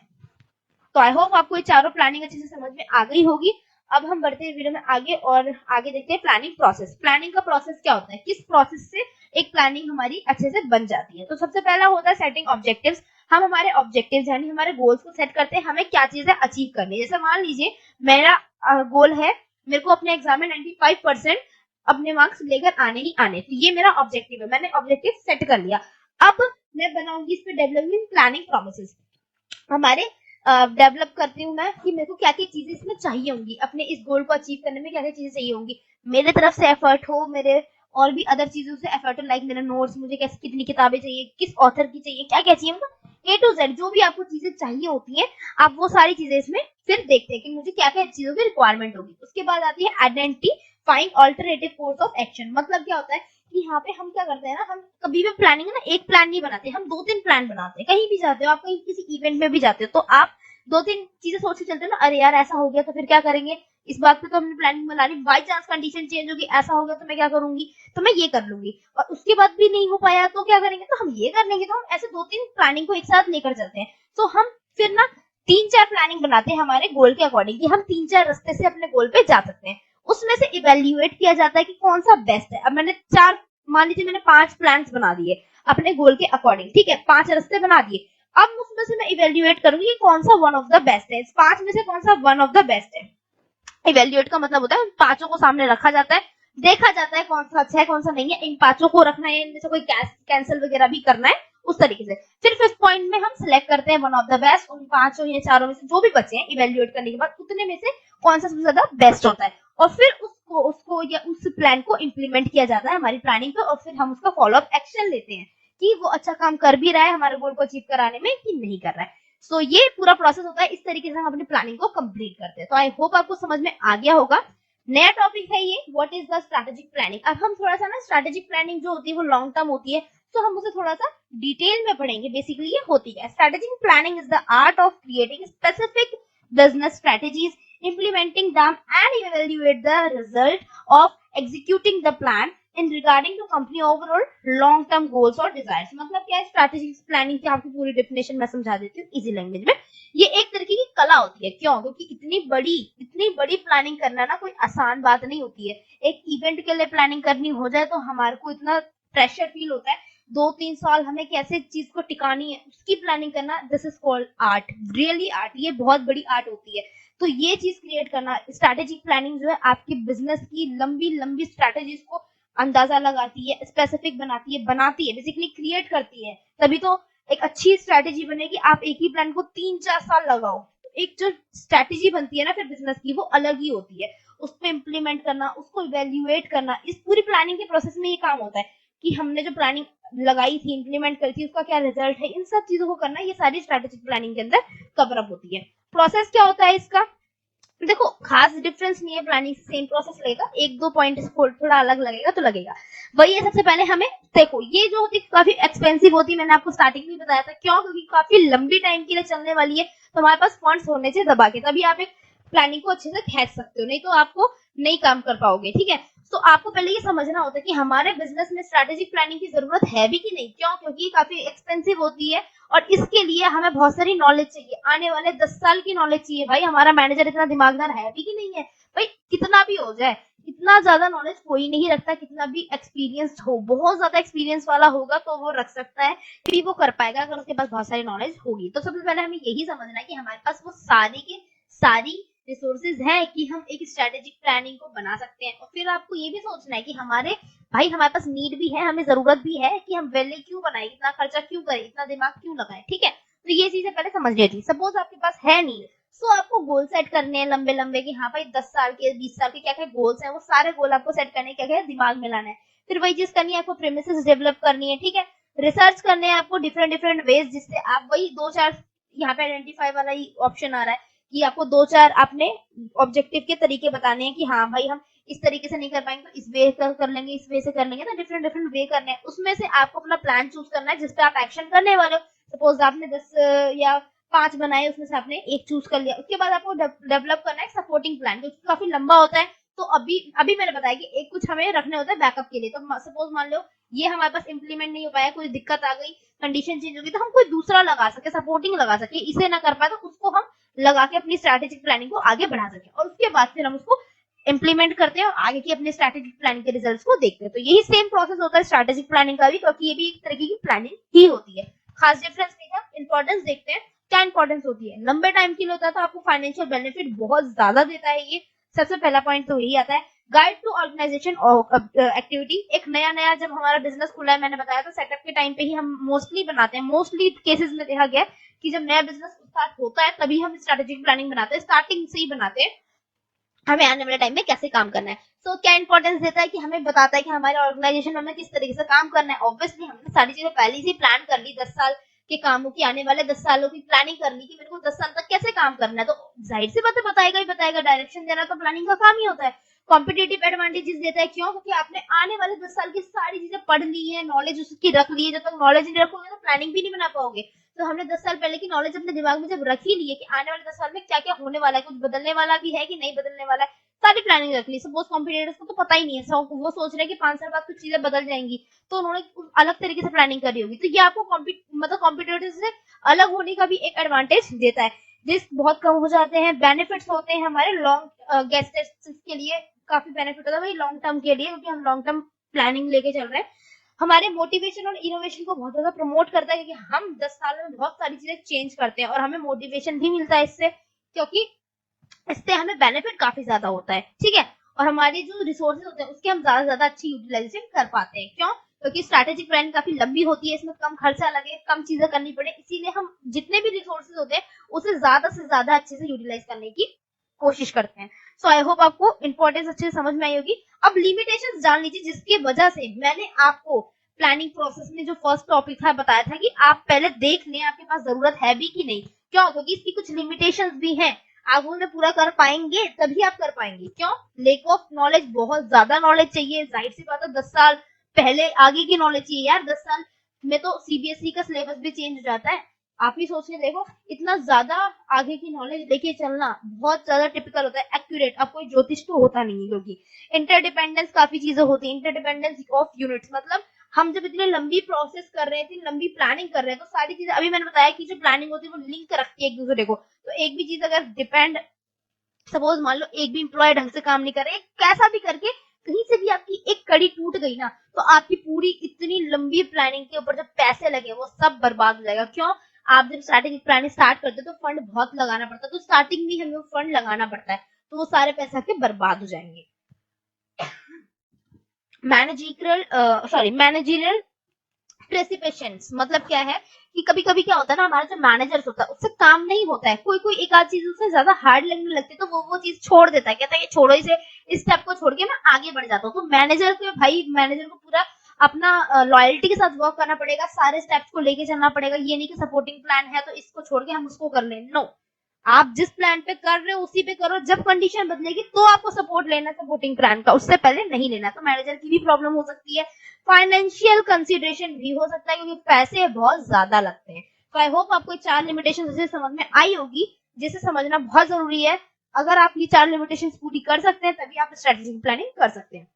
तो आई होप आपको ये चारों प्लानिंग अच्छे से समझ में आ गई होगी। अब हम बढ़ते हैं वीडियो में आगे और आगे देखते हैं प्लानिंग प्रोसेस। प्लानिंग का प्रोसेस क्या होता है, किस प्रोसेस से एक प्लानिंग हमारी अच्छे से बन जाती है। तो सबसे पहला होता है सेटिंग ऑब्जेक्टिव्स। हम हमारे ऑब्जेक्टिव्स यानी हमारे गोल्स को सेट करते हैं, हमें क्या चीजें अचीव करनी है। जैसे मान लीजिए मेरा गोल है, मेरे को अपने एग्जाम में 95% अपने मार्क्स लेकर आने ही आने, तो ये मेरा ऑब्जेक्टिव है, मैंने ऑब्जेक्टिव सेट कर लिया। अब मैं बनाऊंगी इस पे डेवलपमेंट प्लानिंग प्रोसेस। हमारे डेवलप करती हूँ मैं कि मेरे को क्या क्या चीजें इसमें चाहिए होंगी, अपने इस गोल को अचीव करने में क्या क्या चीजें चाहिए होंगी। मेरे तरफ से एफर्ट हो, मेरे और भी अदर चीजों से एफर्ट हो, लाइक मेरे नोट्स, मुझे कैसे कितनी किताबें चाहिए, किस ऑथर की चाहिए, क्या क्या चाहिए, मतलब ए टू जेड जो भी आपको चीजें चाहिए होती है, आप वो सारी चीजें इसमें फिर देखते हैं कि मुझे क्या क्या चीजों की रिक्वायरमेंट होगी। उसके बाद आती है identifying alternative course of action. मतलब क्या होता है कि यहाँ पे हम क्या करते हैं ना, हम कभी भी प्लानिंग है ना एक प्लान नहीं बनाते, हम 2-3 प्लान बनाते हैं। कहीं भी जाते हो आप, कहीं किसी इवेंट में भी जाते हो तो आप 2-3 चीजें सोच के चलते हो ना, अरे यार ऐसा हो गया तो फिर क्या करेंगे, इस बात पे तो हमने प्लानिंग बना ली, बाई चांस कंडीशन चेंज होगी, ऐसा हो गया तो मैं क्या करूंगी, तो मैं ये कर लूंगी, और उसके बाद भी नहीं हो पाया तो क्या करेंगे, तो हम ये कर लेंगे। तो हम ऐसे 2-3 प्लानिंग को एक साथ लेकर चलते हैं। तो हम फिर ना 3-4 प्लानिंग बनाते हैं हमारे गोल के अकॉर्डिंग कि हम 3-4 रास्ते से अपने गोल पे जा सकते हैं। उसमें से इवेल्युएट किया जाता है कि कौन सा बेस्ट है। अब मैंने मान लीजिए मैंने 5 प्लान बना दिए अपने गोल के अकॉर्डिंग, ठीक है, 5 रास्ते बना दिए। अब उसमें से मैं इवेल्युएट करूंगी कि कौन सा वन ऑफ द बेस्ट है, इस 5 में से कौन सा वन ऑफ द बेस्ट है। इवेल्युएट का मतलब होता है पांचों को सामने रखा जाता है, देखा जाता है कौन सा अच्छा है कौन सा नहीं है, इन पांचों को रखना है, इनमें से कोई कैंसिल वगैरह भी करना है, उस तरीके से। फिर 5th पॉइंट में हम सिलेक्ट करते हैं वन ऑफ द बेस्ट, उन पांचों या चारों में से जो भी बचे हैं इवेल्युएट करने के बाद उतने में से कौन सा सबसे ज्यादा बेस्ट होता है, और फिर उसको या उस प्लान को इम्प्लीमेंट किया जाता है हमारी प्लानिंग पे, और फिर हम उसका फॉलो अप एक्शन लेते हैं कि वो अच्छा काम कर भी रहा है हमारे गोल को अचीव कराने में कि नहीं कर रहा है। सो ये पूरा प्रोसेस होता है, इस तरीके से हम अपनी प्लानिंग को कंप्लीट करते हैं। तो आई होप आपको समझ में आ गया होगा। नया टॉपिक है ये, what is the strategic planning. अब हम थोड़ा सा ना स्ट्रेटेजिक प्लानिंग जो होती है वो लॉन्ग टर्म होती है, तो हम उसे थोड़ा सा डिटेल में पढ़ेंगे। बेसिकली ये होती है, strategic planning is the art of creating specific business strategies, implementing them and evaluate the result of executing the plan in regarding to company overall long term goals or desires। मतलब क्या है strategic planning की, आपकी पूरी definition मैं समझा देती हूँ इजी लैंग्वेज में। ये एक तरीके की कला होती है, क्यों, क्योंकि इतनी बड़ी प्लानिंग करना ना कोई आसान बात नहीं होती है। एक इवेंट के लिए प्लानिंग करनी हो जाए तो हमारे को इतना प्रेशर फील होता है, 2-3 साल हमें कैसे चीज को टिकानी है उसकी प्लानिंग करना, this is called art, really art, ये बहुत बड़ी आर्ट होती है। तो ये चीज क्रिएट करना, स्ट्रेटेजिक प्लानिंग जो है आपकी बिजनेस की लंबी लंबी स्ट्रेटेजीज को अंदाजा लगाती है, स्पेसिफिक बनाती है बेसिकली क्रिएट करती है। तभी तो एक अच्छी स्ट्रेटेजी बनेगी, आप एक ही प्लान को 3-4 साल लगाओ, एक जो स्ट्रेटेजी बनती है ना फिर बिजनेस की वो अलग ही होती है। उसको इम्प्लीमेंट करना, उसको इवेल्युएट करना, इस पूरी प्लानिंग के प्रोसेस में ये काम होता है कि हमने जो प्लानिंग लगाई थी, इम्प्लीमेंट करी थी, उसका क्या रिजल्ट है, इन सब चीजों को करना, ये सारी स्ट्रेटेजिक प्लानिंग के अंदर कवर अप होती है। प्रोसेस क्या होता है इसका, देखो खास डिफरेंस नहीं है, प्लानिंग सेम प्रोसेस लगेगा, एक दो पॉइंट थोड़ा अलग लगेगा तो लगेगा। वही है, सबसे पहले हमें देखो ये जो होती है काफी एक्सपेंसिव होती है, मैंने आपको स्टार्टिंग में बताया था, क्यों? क्योंकि काफी लंबी टाइम के लिए चलने वाली है, तो हमारे पास फंड्स होने चाहिए दबा के, तभी आप एक प्लानिंग को अच्छे से खींच सकते हो, नहीं तो आपको नहीं काम कर पाओगे। ठीक है, तो आपको पहले ये समझना होता है कि हमारे बिजनेस में स्ट्रेटेजिक प्लानिंग की जरूरत है भी कि नहीं, क्यों? क्योंकि काफी एक्सपेंसिव होती है और इसके लिए हमें बहुत सारी नॉलेज चाहिए, आने वाले 10 साल की नॉलेज चाहिए। भाई हमारा मैनेजर इतना दिमागदार है भी कि नहीं है? भाई कितना भी हो जाए, इतना ज्यादा नॉलेज कोई नहीं रखता, कितना भी एक्सपीरियंस हो, बहुत ज्यादा एक्सपीरियंस वाला होगा तो वो रख सकता है, फिर वो कर पाएगा अगर उसके पास बहुत सारी नॉलेज होगी। तो सबसे पहले हमें यही समझना है कि हमारे पास वो सारी की सारी रिसोर्सेज है कि हम एक स्ट्रेटेजिक प्लानिंग को बना सकते हैं। और फिर आपको ये भी सोचना है कि हमारे पास नीड भी है, हमें जरूरत भी है कि हम पहले क्यों बनाए, इतना खर्चा क्यों करें, इतना दिमाग क्यों लगाए। ठीक है, तो ये चीजें पहले समझनी थी। सपोज आपके पास है नीड, तो आपको गोल सेट करने हैं लंबे लंबे कि हाँ भाई 10 साल के 20 साल के क्या क्या गोल्स हैं, वो सारे गोल आपको सेट करने क्या क्या दिमाग में लाना है। फिर वही चीज करनी है आपको, प्रेमिसेस डेवलप करनी है। ठीक है, रिसर्च करने हैं आपको डिफरेंट डिफरेंट वेज, जिससे आप वही दो चार, यहाँ पे आइडेंटिफाई वाला ही ऑप्शन आ रहा है कि आपको दो चार अपने ऑब्जेक्टिव के तरीके बताने हैं कि हाँ भाई हम इस तरीके से नहीं कर पाएंगे तो इस वे कर लेंगे, इस वे से कर लेंगे, ना डिफरेंट डिफरेंट वे करने हैं। उसमें से आपको अपना प्लान चूज करना है जिसपे आप एक्शन करने वाले हो। सपोज आपने 10 या 5 बनाए, उसमें से आपने एक चूज कर लिया, उसके बाद आपको डेवलप करना है सपोर्टिंग प्लान, जो काफी लंबा होता है। तो अभी अभी मैंने बताया कि एक कुछ हमें रखने होता है बैकअप के लिए। तो सपोज मान लो ये हमारे पास इंप्लीमेंट नहीं हो पाया, कोई दिक्कत आ गई, कंडीशन चेंज होगी, तो हम कोई दूसरा लगा सके, सपोर्टिंग लगा सके, इसे ना कर पाए तो उसको हम लगा के अपनी स्ट्रैटेजिक प्लानिंग को आगे बढ़ा सके, और उसके बाद फिर हम उसको इम्प्लीमेंट करते हैं और आगे की अपने स्ट्रैटेजिक प्लानिंग के रिजल्ट्स को देखते हैं। तो यही सेम प्रोसेस होता है स्ट्रैटेजिक प्लानिंग का भी, क्योंकि ये भी एक तरीके की प्लानिंग ही होती है। खास डिफरेंस नहीं है। इंपॉर्टेंस देखते हैं, क्या इंपॉर्टेंस होती है? लंबे टाइम के लिए होता है तो आपको फाइनेंशियल बेनिफिट बहुत ज्यादा देता है। ये सबसे पहला पॉइंट तो यही आता है। गाइड टू ऑर्गेनाइजेशन एक्टिविटी, एक नया नया जब हमारा बिजनेस खुला है, मैंने बताया तो सेटअप के टाइम पे ही हम मोस्टली बनाते हैं, मोस्टली केसेस में देखा गया कि जब नया बिजनेस स्टार्ट होता है तभी हम स्ट्रेटेजिक प्लानिंग बनाते हैं, स्टार्टिंग से ही बनाते हैं हमें आने वाले टाइम में कैसे काम करना है। तो क्या इंपॉर्टेंस देता है कि हमें बताता है कि हमारे ऑर्गेनाइजेशन में हमें किस तरीके से काम करना है। ऑब्वियसली हमने सारी चीजें पहले से प्लान कर ली, 10 साल के कामों की, आने वाले 10 सालों की प्लानिंग कर ली कि मेरे को 10 साल तक कैसे काम करना है, तो जाहिर सी बात है बताएगा ही बताएगा, डायरेक्शन देना तो प्लानिंग का काम ही होता है। कॉम्पिटेटिव एडवांटेजेस देता है, क्यों? क्योंकि आपने आने वाले 10 साल की सारी चीजें पढ़ ली है, नॉलेज उसकी रख ली है। जब तक नॉलेज नहीं रखोगे तो प्लानिंग भी नहीं बना पाओगे। तो हमने 10 साल पहले की नॉलेज अपने दिमाग में जब रख ही ली है कि आने वाले 10 साल में क्या क्या होने वाला है, कुछ बदलने वाला भी है कि नहीं बदलने वाला है, सारी प्लानिंग रख ली। सपोज कॉम्पिटिटर्स को तो पता ही नहीं है, वो सोच रहे हैं कि 5 साल बाद कुछ चीजें बदल जाएंगी, तो उन्होंने अलग तरीके से प्लानिंग करी होगी। तो ये आपको मतलब कॉम्पिटिटर्स से अलग होने का भी एक एडवांटेज देता है। रिस्क बहुत कम हो जाते हैं, बेनिफिट्स होते हैं हमारे लॉन्ग गेस्ट के लिए, काफी बेनिफिट होता है भाई लॉन्ग टर्म के लिए, क्योंकि हम लॉन्ग टर्म प्लानिंग लेके चल रहे हैं। हमारे मोटिवेशन और इनोवेशन को बहुत ज्यादा प्रमोट करता है, क्योंकि हम 10 साल में बहुत सारी चीजें चेंज करते हैं और हमें मोटिवेशन भी मिलता है इससे, क्योंकि इससे हमें बेनिफिट काफी ज्यादा होता है। ठीक है, और हमारे जो रिसोर्सेज होते हैं उसके हम ज्यादा से ज्यादा अच्छी यूटिलाइजेशन कर पाते हैं। क्यों? क्योंकि स्ट्रैटेजिक प्लान काफी लंबी होती है, इसमें कम खर्चा लगे, कम चीजें करनी पड़े, इसीलिए हम जितने भी रिसोर्सेज होते हैं उसे ज्यादा से ज्यादा अच्छे से यूटिलाइज करने की कोशिश करते हैं। सो आई होप आपको इंपॉर्टेंस अच्छे से समझ में आई होगी। अब लिमिटेशंस जान लीजिए, जिसकी वजह से मैंने आपको प्लानिंग प्रोसेस में जो फर्स्ट टॉपिक था बताया था कि आप पहले देख लें आपके पास जरूरत है भी कि नहीं। क्यों? क्योंकि इसकी कुछ लिमिटेशंस भी हैं, आप उन्हें पूरा कर पाएंगे तभी आप कर पाएंगे। क्यों? लेक ऑफ नॉलेज, बहुत ज्यादा नॉलेज चाहिए, जाहिर सी बात है 10 साल पहले आगे की नॉलेज चाहिए यार। 10 साल में तो सीबीएसई का सिलेबस भी चेंज हो जाता है, आप ही सोच के देखो, इतना ज्यादा आगे की नॉलेज लेके चलना बहुत ज्यादा टिपिकल होता है, एक्यूरेट। अब कोई ज्योतिष तो होता नहीं है, क्योंकि इंटरडिपेंडेंस काफी चीजें होती है, इंटरडिपेंडेंस ऑफ यूनिट्स, मतलब हम जब इतनी लंबी प्रोसेस कर रहे हैं, इतनी लंबी प्लानिंग कर रहे हैं, तो सारी चीजें अभी मैंने बताया कि जो प्लानिंग होती है वो लिंक रखती है एक दूसरे को। तो एक भी चीज अगर डिपेंड, सपोज मान लो एक भी इंप्लॉय ढंग से काम नहीं कर रहे, कैसा भी करके कहीं से भी आपकी एक कड़ी टूट गई ना, तो आपकी पूरी इतनी लंबी प्लानिंग के ऊपर जो पैसे लगे वो सब बर्बाद हो जाएगा। क्यों? आप जब स्ट्रैटेजिक प्लानिंग स्टार्ट करते हो तो फंड बहुत लगाना पड़ता है, तो स्टार्टिंग में हमें फंड लगाना पड़ता है, तो वो सारे पैसे आपके बर्बाद हो जाएंगे। मैनेजरियल प्रेसिपिटेशंस मतलब क्या है कि कभी कभी क्या होता है ना, हमारा जो मैनेजर होता है उससे काम नहीं होता है, कोई कोई एक आध चीज उससे ज्यादा हार्ड लगने लगती है, तो वो चीज छोड़ देता है, कहता है छोड़ो इसे, इस स्टेप को छोड़ के मैं आगे बढ़ जाता हूँ। तो मैनेजर को पूरा अपना लॉयल्टी के साथ वर्क करना पड़ेगा, सारे स्टेप्स को लेके चलना पड़ेगा। ये नहीं कि सपोर्टिंग प्लान है तो इसको छोड़ के हम उसको कर लें, नो। आप जिस प्लान पे कर रहे हो उसी पे करो, जब कंडीशन बदलेगी तो आपको सपोर्ट लेना सपोर्टिंग प्लान का, उससे पहले नहीं लेना। तो मैनेजर की भी प्रॉब्लम हो सकती है, फाइनेंशियल कंसिडरेशन भी हो सकता है क्योंकि पैसे बहुत ज्यादा लगते हैं। तो आई होप आपको 4 लिमिटेशन से समझ में आई होगी, जिसे समझना बहुत जरूरी है। अगर आप ये 4 लिमिटेशन पूरी कर सकते हैं तभी आप स्ट्रेटेजिक प्लानिंग कर सकते हैं।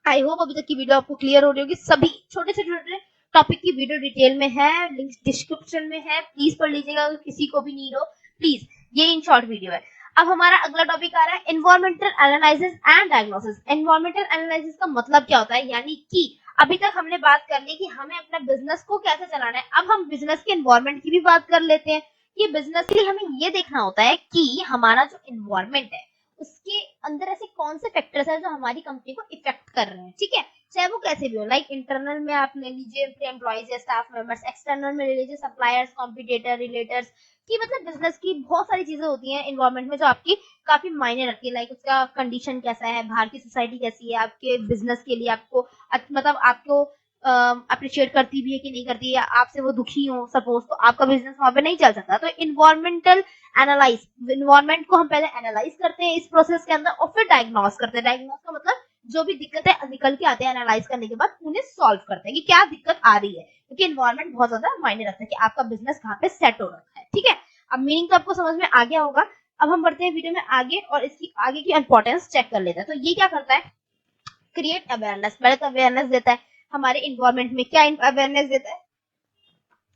आई होप अभी तक की वीडियो आपको क्लियर हो रही होगी। सभी छोटे से छोटे टॉपिक की वीडियो डिटेल में है, लिंक डिस्क्रिप्शन में है, प्लीज पढ़ लीजिएगा अगर किसी को भी नीड हो प्लीज। ये इन शॉर्ट वीडियो है। अब हमारा अगला टॉपिक आ रहा है environmental analysis and diagnosis. Environmental analysis का मतलब क्या होता है, यानी कि अभी तक हमने बात कर ली कि हमें अपना बिजनेस को कैसे चलाना है, अब हम बिजनेस के एनवायरमेंट की भी बात कर लेते हैं। कि बिजनेस के लिए हमें ये देखना होता है कि हमारा जो एनवायरमेंट है उसके अंदर ऐसे कौन से फैक्टर्स हैं जो हमारी कंपनी को इफेक्ट कर रहे हैं, ठीक है, चाहे वो कैसे भी हो। लाइक इंटरनल में आप ले लीजिए एम्प्लॉइज या स्टाफ मेंबर्स, एक्सटर्नल में ले लीजिए सप्लायर्स, कॉम्पिटिटर, रिलेटर्स की, मतलब बिजनेस की बहुत सारी चीजें होती हैं एनवायरमेंट में जो आपकी काफी मायने रखती है। लाइक उसका कंडीशन कैसा है, बाहर की सोसाइटी कैसी है, आपके बिजनेस के लिए आपको मतलब आपको अप्रिशिएट करती भी है कि नहीं करती है, या आपसे वो दुखी हो सपोज, तो आपका बिजनेस वहां पे नहीं चल सकता। तो इन्वायरमेंटल एनालाइज, इन्वायरमेंट को हम पहले एनालाइज करते हैं इस प्रोसेस के अंदर और फिर डायग्नोस करते हैं। डायग्नोस का मतलब जो भी दिक्कतें निकल के आते हैं एनालाइज करने के बाद उन्हें सॉल्व करते हैं कि क्या दिक्कत आ रही है, क्योंकि इन्वायरमेंट बहुत ज्यादा मायने रखता है कि आपका बिजनेस कहाँ पे सेट हो रखा है, ठीक है। अब मीनिंग तो आपको समझ में आ गया होगा। अब हम बढ़ते हैं वीडियो में आगे और इसकी आगे की इंपॉर्टेंस चेक कर लेते हैं। तो ये क्या करता है, क्रिएट अवेयरनेस। पहले तो अवेयरनेस देता है हमारे इन्वायरमेंट में, क्या अवेयरनेस देता है,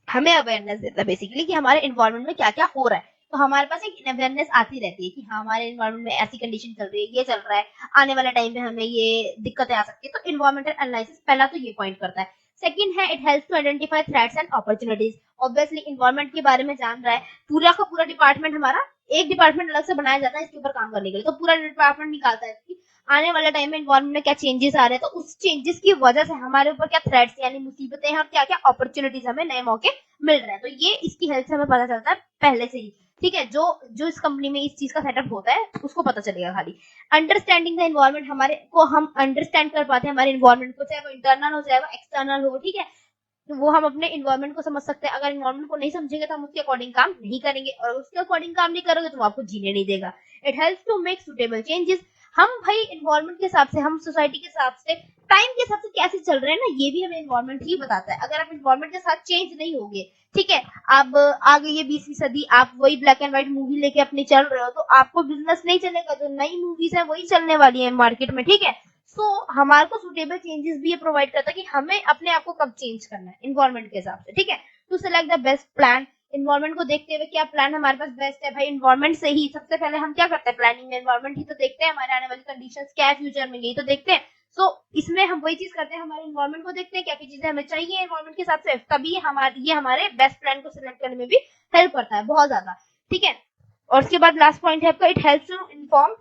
हमें अवेयरनेस देता है बेसिकली कि हमारे इन्वायरमेंट में क्या क्या हो रहा है। तो हमारे पास एक अवेयरनेस आती रहती है कि हाँ हमारे इन्वायरमेंट में ऐसी कंडीशन चल रही है, ये चल रहा है, आने वाले टाइम में हमें ये दिक्कतें आ सकती है। तो इन्वायरमेंटल एनालिसिस पहला तो ये पॉइंट करता है। सेकंड है it helps to identify threats and opportunities. Obviously environment के बारे में जान रहा है, पूरा का पूरा डिपार्टमेंट हमारा, एक डिपार्टमेंट अलग से बनाया जाता है इसके ऊपर काम करने के लिए, तो पूरा डिपार्टमेंट निकालता है कि आने वाले टाइम में इन्वायरमेंट में क्या चेंजेस आ रहे हैं, तो उस चेंजेस की वजह से हमारे ऊपर क्या थ्रेट्स यानी मुसीबतें हैं और क्या क्या अपॉर्चुनिटीज हमें नए मौके मिल रहे हैं। तो ये इसकी हेल्प से हमें पता चलता है पहले से ही, ठीक है। जो जो इस कंपनी में इस चीज का सेटअप होता है उसको पता चलेगा खाली। अंडरस्टैंडिंग द इन्वायरमेंट, हमारे को हम अंडरस्टैंड कर पाते हैं हमारे इन्वायरमेंट को, चाहे वो इंटरनल हो चाहे वो एक्सटर्नल हो, ठीक है। तो वो हम अपने इन्वायरमेंट को समझ सकते हैं। अगर इन्वायरमेंट को नहीं समझेंगे तो हम उसके अकॉर्डिंग काम नहीं करेंगे, और उसके अकॉर्डिंग काम नहीं करोगे तो वो आपको जीने नहीं देगा। It helps to make suitable changes. हम भाई इन्वायरमेंट के हिसाब से, हम सोसाइटी के हिसाब से, टाइम के हिसाब से कैसे चल रहे हैं ना, ये भी हमें इन्वायरमेंट ही बताता है। अगर आप इन्वायरमेंट के साथ चेंज नहीं होगे, ठीक है, अब आ गई है 20वीं सदी, आप वही ब्लैक एंड व्हाइट मूवी लेके अपनी चल रहे हो, तो आपको बिजनेस नहीं चलेगा। जो नई मूवीज है वही चलने वाली है मार्केट में, ठीक है। सो हमारे को सुटेबल चेंजेस भी ये प्रोवाइड करता है कि हमें अपने आप को कब चेंज करना है इन्वायरमेंट के हिसाब से, ठीक है। To select the best plan, environment को देखते हुए क्या प्लान हमारे पास बेस्ट है। भाई इन्वायरमेंट से ही सबसे पहले हम क्या करते हैं प्लानिंग में, इन्वायरमेंट ही तो देखते हैं, हमारे आने वाली कंडीशंस क्या है फ्यूचर में, यही तो देखते हैं। सो इसमें हम वही चीज करते हैं, हमारे इन्वायरमेंट को देखते हैं क्या क्या चीजें हमें चाहिए इन्वायरमेंट के हिसाब से, तभी ये हमारे बेस्ट प्लान को सिलेक्ट करने में भी हेल्प करता है बहुत ज्यादा, ठीक है। और उसके बाद लास्ट पॉइंट है आपका, it helps to inform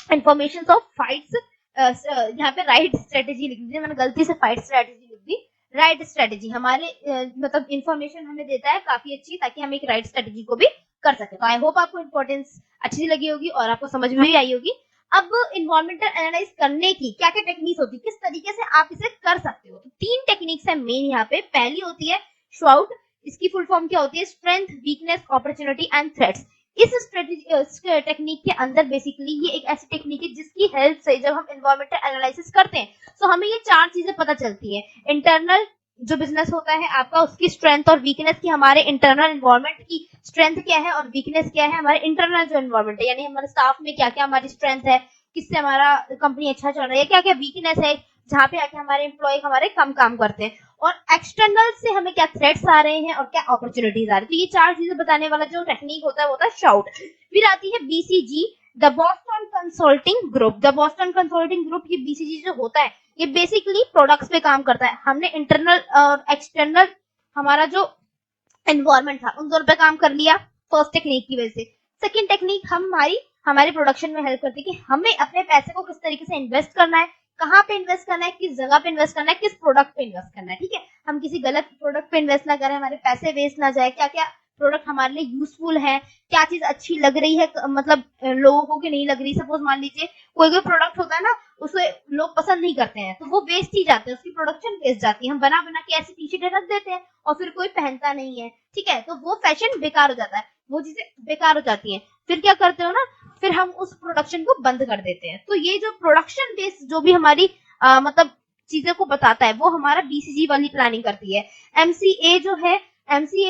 information of fights. यहाँ पे राइट स्ट्रेटेजी लिख दी, मैंने गलती से फाइट स्ट्रेटेजी लिख दी। राइट स्ट्रेटेजी हमारे मतलब इंफॉर्मेशन हमें देता है काफी अच्छी, ताकि हम एक राइट स्ट्रेटेजी को भी कर सके। तो आई होप आपको इंपॉर्टेंस अच्छी लगी होगी और आपको समझ में भी आई होगी। अब इन्वायरमेंटल एनालाइज करने की क्या क्या टेक्निक्स होती है, किस तरीके से आप इसे कर सकते हो, तो 3 टेक्निक्स है मेन यहाँ पे। पहली होती है शॉउट, इसकी फुल फॉर्म क्या होती है, strength, weakness, opportunity and threats. इस स्ट्रेटेजी टेक्निक के अंदर बेसिकली ये एक ऐसी टेक्निक है जिसकी हेल्प से जब हम एनवायरमेंटल एनालिसिस करते हैं तो हमें ये 4 चीजें पता चलती है। इंटरनल जो बिजनेस होता है आपका, उसकी स्ट्रेंथ और वीकनेस की, हमारे इंटरनल एनवायरमेंट की स्ट्रेंथ क्या है और वीकनेस क्या है, हमारे इंटरनल जो एनवायरमेंट है यानी हमारे स्टाफ में क्या क्या हमारी स्ट्रेंथ है, किससे हमारा कंपनी अच्छा चल रहा है, क्या क्या वीकनेस है जहाँ पे आके हमारे एम्प्लॉय हमारे कम काम करते हैं, और एक्सटर्नल से हमें क्या थ्रेट्स आ रहे हैं और क्या अपॉर्चुनिटीज आ रही है। तो ये 4 चीजें बताने वाला जो टेक्निक होता है वो होता है शाउट। फिर आती है BCG, the Boston consulting group. The Boston consulting group, ये बीसीजी जो होता है ये बेसिकली प्रोडक्ट्स पे काम करता है। हमने इंटरनल और एक्सटर्नल हमारा जो एनवायरमेंट था उन दोनों पे काम कर लिया फर्स्ट टेक्निक की वजह से। सेकंड टेक्निक हमारे प्रोडक्शन में हेल्प करती है कि हमें अपने पैसे को किस तरीके से इन्वेस्ट करना है, कहाँ पे इन्वेस्ट करना है, किस जगह पे इन्वेस्ट करना है, किस प्रोडक्ट पे इन्वेस्ट करना है, ठीक है। हम किसी गलत प्रोडक्ट पे इन्वेस्ट ना करें, हमारे पैसे वेस्ट ना जाए, क्या क्या प्रोडक्ट हमारे लिए यूजफुल है, क्या चीज अच्छी लग रही है मतलब लोगों को कि नहीं लग रही। सपोज मान लीजिए कोई कोई प्रोडक्ट होता है ना, उसे लोग पसंद नहीं करते हैं, तो वो वेस्ट ही जाते हैं, उसकी प्रोडक्शन वेस्ट जाती है। हम बना बना के ऐसी टी शर्टें रख देते हैं और फिर कोई पहनता नहीं है, ठीक है, तो वो फैशन बेकार हो जाता है, वो चीजें बेकार हो जाती हैं। फिर क्या करते हो ना, फिर हम उस प्रोडक्शन को बंद कर देते हैं। तो ये जो प्रोडक्शन बेस्ड जो भी हमारी मतलब चीजों को बताता है, वो हमारा बीसीजी वाली प्लानिंग करती है। एमसीए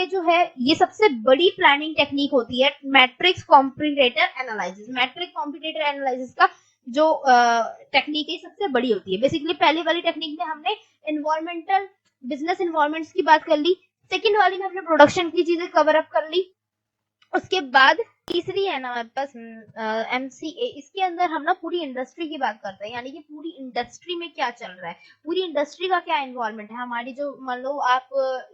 जो है ये सबसे बड़ी प्लानिंग टेक्निक होती है, matrix competitor analysis. Matrix competitor analysis का जो टेक्निक है सबसे बड़ी होती है। बेसिकली पहले वाली टेक्निक में हमने इन्वायरमेंटल बिजनेस इन्वायरमेंट्स की बात कर ली, सेकंड वाली में हमने प्रोडक्शन की चीजें कवर अप कर ली, उसके बाद तीसरी है ना हमारे पास एमसीए। इसके अंदर हम ना पूरी इंडस्ट्री की बात करते हैं, यानी कि पूरी इंडस्ट्री में क्या चल रहा है, पूरी इंडस्ट्री का क्या इन्वॉल्वमेंट है। हमारी जो मान लो आप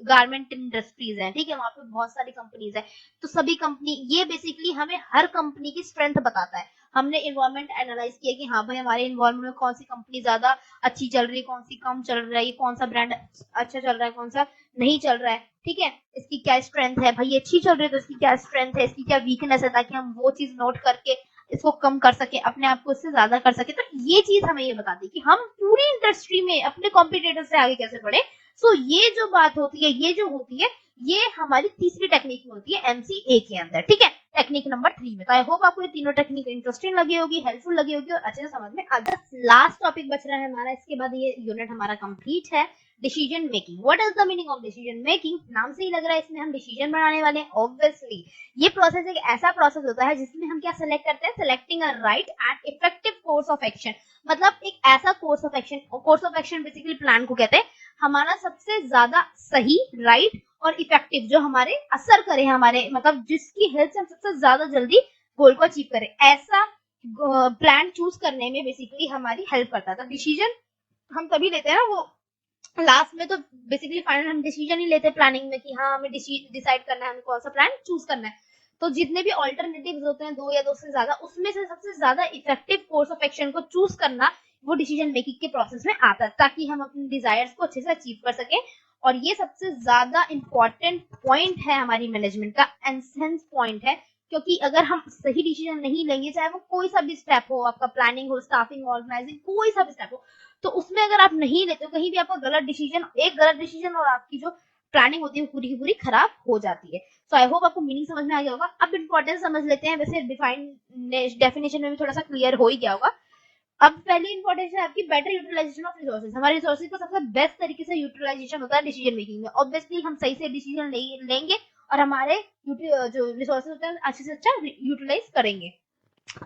गारमेंट इंडस्ट्रीज है, ठीक है, वहां पे बहुत सारी कंपनीज है, तो सभी कंपनी, ये बेसिकली हमें हर कंपनी की स्ट्रेंथ बताता है। हमने इन्वायरमेंट एनालाइज किया कि हाँ भाई हमारे इन्वॉल्वमेंट में कौन सी कंपनी ज्यादा अच्छी चल रही है, कौन सी कम चल रही है, कौन सा ब्रांड अच्छा चल रहा है, कौन सा नहीं चल रहा है, ठीक है, इसकी क्या स्ट्रेंथ है, भाई ये अच्छी चल रही है तो इसकी क्या स्ट्रेंथ है, इसकी क्या वीकनेस है, ताकि हम वो चीज नोट करके इसको कम कर सके, अपने आप को इससे ज्यादा कर सके। तो ये चीज हमें ये बताती है कि हम पूरी इंडस्ट्री में अपने कॉम्पिटिटर से आगे कैसे बढ़े। सो ये जो बात होती है, ये जो होती है, ये हमारी तीसरी टेक्निक में होती है एमसीए के अंदर, ठीक है, टेक्निक नंबर 3 में। तो आई होप आपको ये तीनों टेक्निक इंटरेस्टिंग लगी होगी, हेल्पफुल लगी होगी और अच्छे से समझ में आ गया। लास्ट टॉपिक बच रहा है हमारा, इसके बाद ये यूनिट हमारा कंप्लीट है। Decision making. What is the meaning of decision making? नाम से ही लग रहा है इसमें हम डिसीजन बनाने वाले हैं। ऑब्वियसली ये प्रोसेस एक ऐसा प्रोसेस होता है जिसमें हम क्या सेलेक्ट करते हैं, selecting a right and effective course of action. मतलब एक ऐसा course of action, course of action basically plan को कहते हैं, हमारा सबसे ज्यादा सही, राइट और इफेक्टिव, जो हमारे असर करे, हमारे मतलब जिसकी हेल्प से हम सबसे ज्यादा जल्दी गोल को अचीव करें, ऐसा प्लान चूज करने में बेसिकली हमारी हेल्प करता है। तो डिसीजन हम तभी लेते हैं ना, वो लास्ट में तो बेसिकली फाइनल हम डिसीजन ही लेते हैं प्लानिंग में कि हाँ हमें डिसाइड करना है, हमें कौन सा प्लान चूज करना है। तो जितने भी ऑल्टरनेटिव्स होते हैं, 2 या 2 से ज्यादा, उसमें से सबसे ज्यादा इफेक्टिव कोर्स ऑफ एक्शन को चूज करना वो डिसीजन मेकिंग के प्रोसेस में आता है, ताकि हम अपने डिजायर्स को अच्छे से अचीव कर सके। और ये सबसे ज्यादा इंपॉर्टेंट पॉइंट है हमारी मैनेजमेंट का, एसेंस पॉइंट है, क्योंकि अगर हम सही डिसीजन नहीं लेंगे, चाहे वो कोई सा भी स्टेप हो, आपका प्लानिंग हो, स्टाफिंग, ऑर्गेनाइजिंग, कोई सा भी स्टेप हो, तो उसमें अगर आप नहीं लेते हो, कहीं भी आपका गलत डिसीजन, एक गलत डिसीजन और आपकी जो प्लानिंग होती है पूरी की पूरी खराब हो जाती है। सो आई होप आपको मीनिंग समझ में आ गया होगा। अब इंपॉर्टेंस समझ लेते हैं, वैसे डिफाइन डेफिनेशन में भी थोड़ा सा क्लियर हो ही गया होगा। अब पहली इंपॉर्टेंस है आपकी बेटर यूटिलाइजेशन ऑफ रिसोर्सेज। हमारे रिसोर्सेज का सबसे बेस्ट तरीके से यूटिलाइजेशन होता है डिसीजन मेकिंग में। ऑब्वियसली हम सही से डिसीजन लेंगे और हमारे जो रिसोर्सेज होते हैं अच्छे से अच्छा यूटिलाइज करेंगे।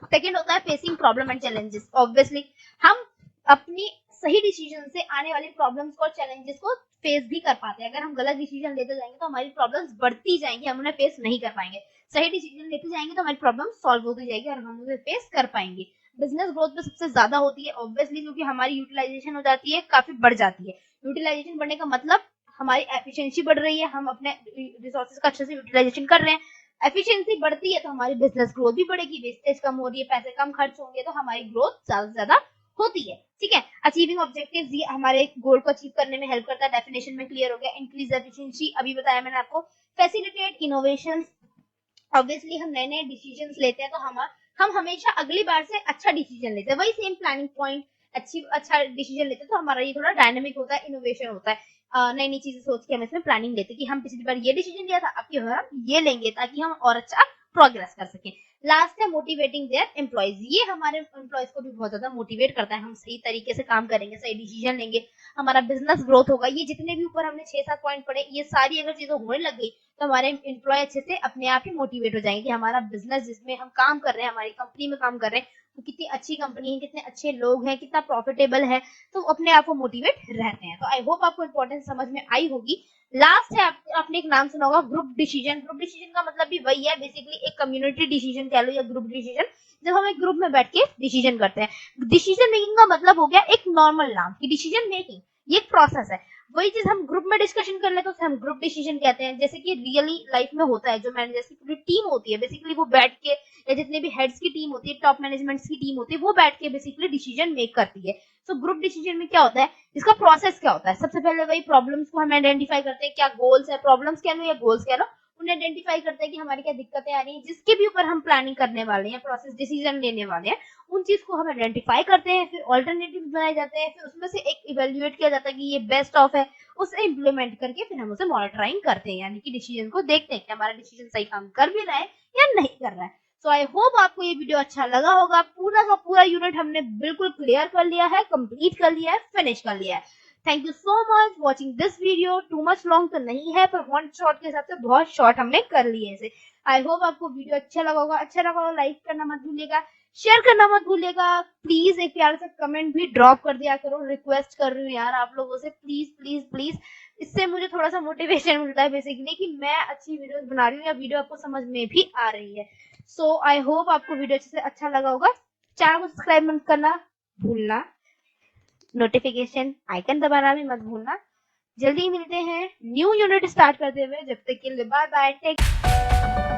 सेकेंड होता है facing problem and challenges. Obviously हम अपनी सही डिसीजन से आने वाली प्रॉब्लम्स को और चैलेंजेस को फेस भी कर पाते हैं। अगर हम गलत डिसीजन लेते जाएंगे तो हमारी प्रॉब्लम्स बढ़ती जाएंगी, हम उन्हें फेस नहीं कर पाएंगे। सही डिसीजन लेते जाएंगे तो हमारी प्रॉब्लम सॉल्व होती जाएगी और हम उन्हें फेस कर पाएंगे। बिजनेस ग्रोथ में सबसे ज्यादा होती है ऑब्वियसली, क्योंकि हमारी यूटिलाइजेशन हो जाती है, काफी बढ़ जाती है। यूटिलाइजेशन बढ़ने का मतलब हमारी एफिशिएंसी बढ़ रही है, हम अपने रिसोर्सेज का अच्छे से यूटिलाइजेशन कर रहे हैं। एफिशिएंसी बढ़ती है तो हमारी बिजनेस ग्रोथ भी बढ़ेगी, वेस्टेज कम हो रही है, पैसे कम खर्च होंगे, तो हमारी ग्रोथ ज्यादा से ज्यादा होती है, ठीक है। अचीविंग ऑब्जेक्टिव्स, ये हमारे गोल को अचीव करने में हेल्प करता है, डेफिनेशन में क्लियर हो गया। इंक्रीज एफिशिएंसी, अभी बताया मैंने आपको। फैसिलिटेट इनोवेशन, ऑब्वियसली हम नए नए डिसीजन लेते हैं तो हम हमेशा अगली बार से अच्छा डिसीजन लेते हैं, वही सेम प्लानिंग पॉइंट अच्छा डिसीजन लेते हैं, तो हमारा ये थोड़ा डायनेमिक होता है, इनोवेशन होता है। नई नई चीजें सोच के हम इसमें प्लानिंग लेते हैं कि हम पिछली बार ये डिसीजन लिया था, अब की बार हम ये लेंगे ताकि हम और अच्छा प्रोग्रेस कर सकें। लास्ट है मोटिवेटिंग देयर एम्प्लॉयज। ये हमारे एम्प्लॉयज को भी बहुत ज्यादा मोटिवेट करता है, हम सही तरीके से काम करेंगे, सही डिसीजन लेंगे, हमारा बिजनेस ग्रोथ होगा। ये जितने भी ऊपर हमने 6-7 पॉइंट पढ़े, ये सारी अगर चीजें होने लग गई तो हमारे एम्प्लॉय अच्छे से अपने आप ही मोटिवेट हो जाएंगे कि हमारा बिजनेस जिसमें हम काम कर रहे हैं, हमारी कंपनी में काम कर रहे हैं, तो कितनी अच्छी कंपनी है, कितने अच्छे लोग हैं, कितना प्रॉफिटेबल है, तो अपने आप को मोटिवेट रहते हैं। तो आई होप आपको इंपॉर्टेंस समझ में आई होगी। लास्ट है आपने एक नाम सुना होगा, ग्रुप डिसीजन। ग्रुप डिसीजन का मतलब भी वही है, बेसिकली एक कम्युनिटी डिसीजन कह लो या ग्रुप डिसीजन, जब हम एक ग्रुप में बैठ के डिसीजन करते हैं। डिसीजन मेकिंग का मतलब हो गया एक नॉर्मल नाम कि डिसीजन मेकिंग ये एक प्रोसेस है, वही चीज हम ग्रुप में डिस्कशन कर ले तो उसे हम ग्रुप डिसीजन कहते हैं। जैसे कि रियली लाइफ में होता है, जो मैनेजर्स की पूरी टीम होती है, बेसिकली वो बैठ के, या जितने भी हेड्स की टीम होती है, टॉप मैनेजमेंट की टीम होती है, वो बैठ के बेसिकली डिसीजन मेक करती है। तो ग्रुप डिसीजन में क्या होता है, इसका प्रोसेस क्या होता है, सबसे पहले वही प्रॉब्लम्स को हम आइडेंटिफाई करते हैं, क्या गोल्स है, प्रॉब्लम्स कह लो या गोल्स कह लो, उन्हें आइडेंटिफाई करते हैं कि हमारी क्या दिक्कतें आ रही हैं, जिसके भी ऊपर हम प्लानिंग करने वाले हैं, प्रोसेस डिसीजन लेने वाले हैं, उन चीज को हम आइडेंटिफाई करते हैं, फिर ऑल्टरनेटिव बनाए जाते हैं, फिर उसमें से एक इवेल्युएट किया जाता है कि ये बेस्ट ऑफ है, उसे इम्प्लीमेंट करके फिर हम उसे मॉनिटरिंग करते हैं, यानी कि डिसीजन को देखते हैं कि हमारा डिसीजन सही काम कर भी रहा है या नहीं कर रहा है। सो आई होप आपको ये वीडियो अच्छा लगा होगा। पूरा का पूरा यूनिट हमने बिल्कुल क्लियर कर लिया है, कंप्लीट कर लिया है, फिनिश कर लिया है। Thank you so much watching this video. Too much long तो नहीं है, पर वन शॉट के हिसाब से बहुत शॉर्ट हमने कर लिए इसे। आई होप आपको वीडियो अच्छा लगा होगा। अच्छा लगा होगा लाइक करना मत भूलिएगा, शेयर करना मत भूलिएगा। प्लीज एक प्यार से कमेंट भी ड्रॉप कर दिया करो, रिक्वेस्ट कर रही हूँ यार आप लोगों से, प्लीज प्लीज प्लीज। इससे मुझे थोड़ा सा मोटिवेशन मिलता है बेसिकली कि मैं अच्छी वीडियोस बना रही हूँ या वीडियो आपको समझ में भी आ रही है। सो आई होप आपको वीडियो अच्छे से अच्छा लगा होगा। चैनल को सब्सक्राइब मत करना भूलना, नोटिफिकेशन आइकन दबाना भी मत भूलना। जल्दी मिलते हैं न्यू यूनिट स्टार्ट करते हुए, जब तक के लिए बाय बाय, टेक